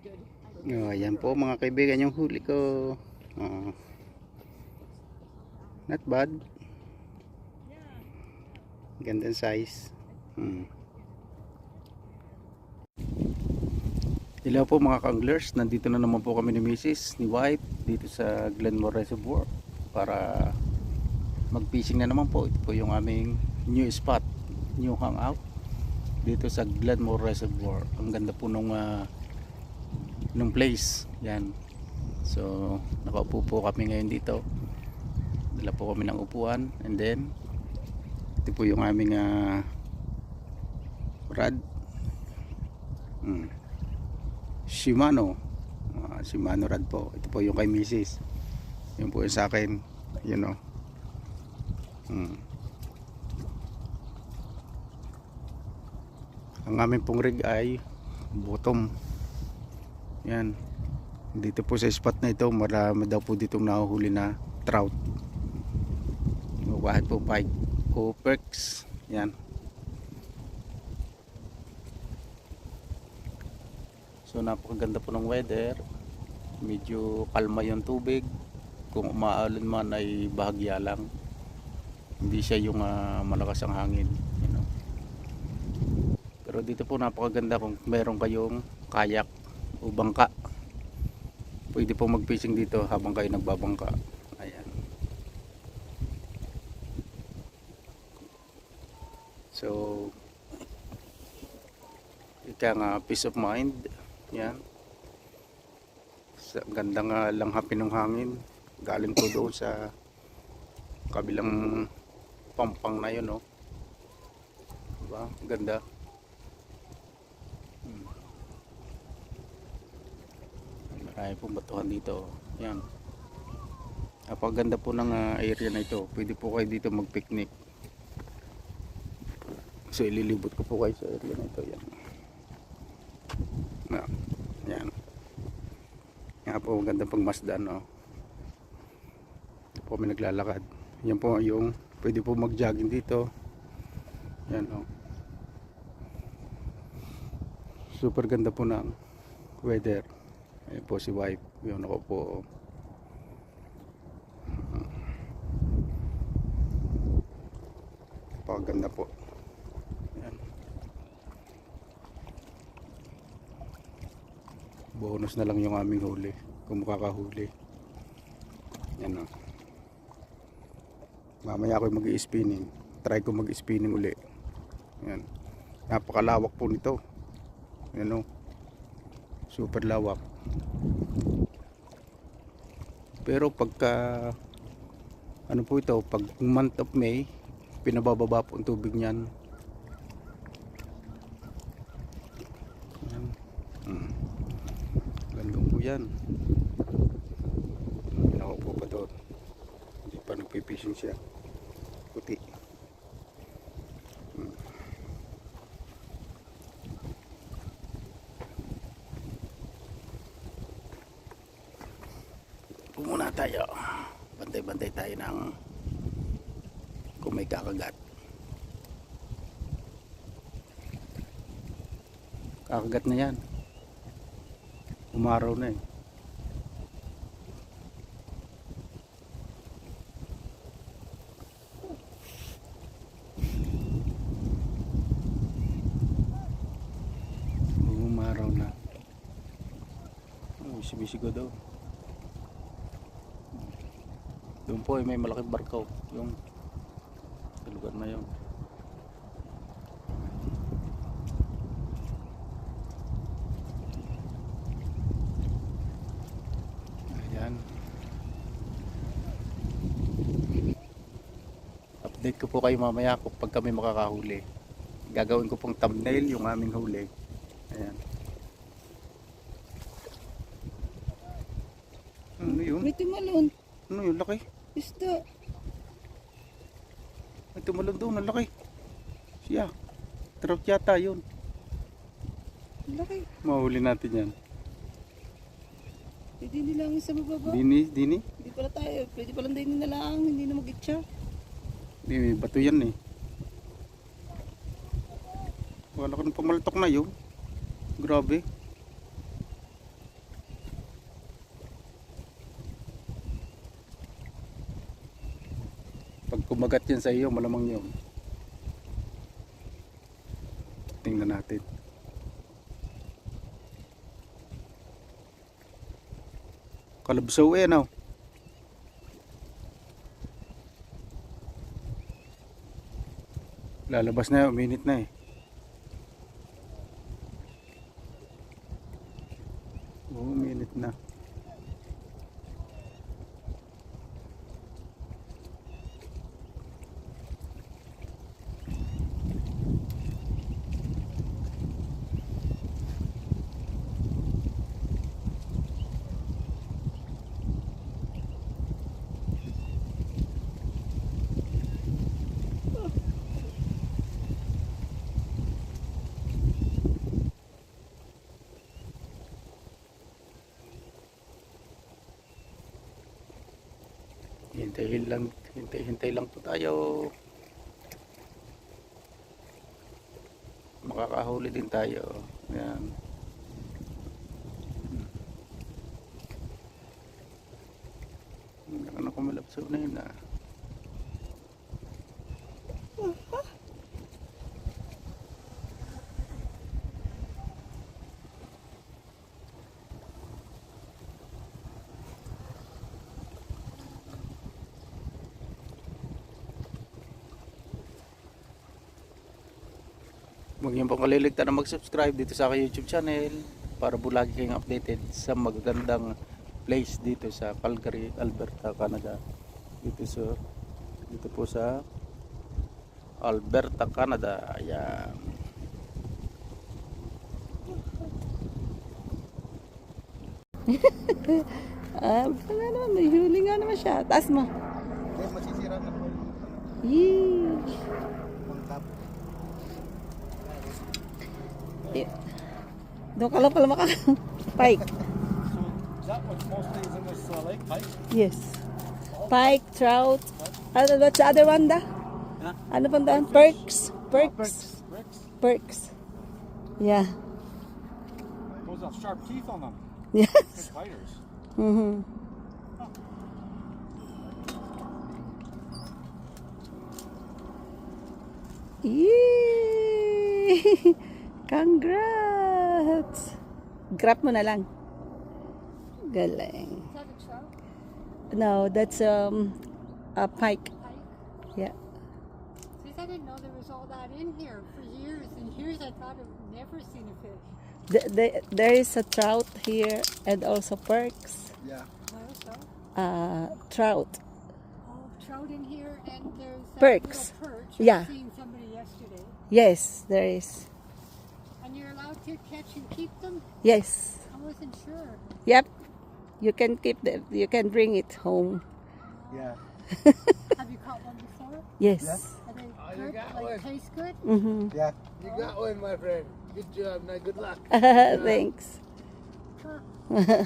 Oh, ayan po mga kaibigan yung huli ko. Oh, not bad. Gandang size. Hello po mga ka-anglers. Nandito na naman po kami ni Mrs. ni Wife dito sa Glenmore Reservoir para mag-fishing na naman po. Ito po yung aming new spot, new hangout dito sa Glenmore Reservoir. Ang ganda po nung place. Yan. So, nakaupo po kami ngayon dito. Dala po kami ng upuan and then ito po yung aming rod. Shimano. Shimano rod po. Ito po yung kay Mrs. Yun po yung sa akin. You know. Ang aming pong rig ay bottom. Yan. Dito po sa spot na ito, marami daw po ditong nahuhuli na trout. Kahit po pike o perks. Yan. So napakaganda po ng weather. Medyo kalma yung tubig. Kung umaalon man ay bahagya lang. Hindi siya yung malakas ang hangin, you know. Pero dito po napakaganda kung meron kayong kayak o bangka. Pwede po mag-fishing dito habang kayo nagbabangka. Ayan. So ika nga peace of mind. Yan. Sa gandang langhapin ng hangin. Galing po doon sa kabilang pampang na yun, no? Diba? Ganda. Marami pong batuhan dito. Yan. Napakaganda po ng area na ito. Pwede po kayo dito mag-picnic. So ililibot ko po kayo sa area na ito. Yan. Yan. Yan po, ganda pang masdan, no? Ito po kami naglalakad. Yan po yung pwede po mag-jogging dito. Yan, no? Super ganda po ng weather. Ayan po si wife. Yun ako po. Napakaganda po. Yan. Bonus na lang yung aming huli kung makakahuli. Yan, no? Mamaya ako mag-i-spinning. Try ko mag-spinning uli. Yan. Napakalawak po nito. Yan, no? Super lawak. Pero pagka ano po ito, pag month of May, pinabababa po ang tubig niyan. Yan. Gandong po yan. Ako po pa doon. Hindi pa nagpipishing siya. Puti. Muna tayo. Bantay-bantay tayo ng kung may kakagat. Kakagat na yan. Umaraw na eh. Umaraw na. Bisibisigo daw. Doon po may malaking barko yung sa lugar na yun. Ayan. Update ko po kayo mamaya kung pag kami makakahuli. Gagawin ko pong thumbnail yung aming huli. Ayan. Ano yun? May tumalon. Ano yun? Laki. Isda. May tumalon doon. Ang laki. Siya. Trout yata yun. Laki. Mahuli natin yan. Pwede nilang isa mababa. Dini? Hindi pala tayo. Pwede pala din na lang. Hindi na mag-itcha. May bato yan eh. Wala ko ng pamalatok na yun. Grabe. Pag kumagat yan sa iyo, malamang yun. Tingnan natin. Kalabsaw eh, no? Lalabas na yun, minute na eh. Oo, minute na. Hintay lang po tayo. Makakahuli din tayo. Ayan. Ano ko malapso na yun ah. Huwag niyo pong kaliligtan na mag-subscribe dito sa aking YouTube channel para po lagi kayong updated sa magagandang place dito sa Calgary, Alberta, Canada. Dito po sa Alberta, Canada. Ayan. Wala naman, may huli nga naman siya. Taas mo. Hindi, masisira na po. Yeesh. Ang tap. Doon ka lang pala Pike. Is that what mostly is in this lake? Pike? Yes. Pike, trout. What's the other one da? Huh? Ano pa doon? Perks. Bricks. Perks. Yeah. Those have sharp teeth on them. Yes. Good fighters. Mm-hmm. Yee! Congrats! Grab mo na lang. Galing. Is that a trout? No, that's a pike. Pike? Yeah. Since I didn't know there was all that in here for years and years, I thought I've never seen a fish. There is a trout here and also perks. Yeah. Oh, so? Trout. Oh, trout in here and there's that Perks. little perch. Yeah. I seen somebody yesterday. Yes, there is. And you're allowed to catch and keep them? Yes. I wasn't sure. Yep. You can keep them. You can bring it home. Yeah. Have you caught one before? Yes. Are they you good? got Like one. taste good? Mm-hmm. Yeah. You got one, my friend. Good job. Now, good luck. Thanks. Huh.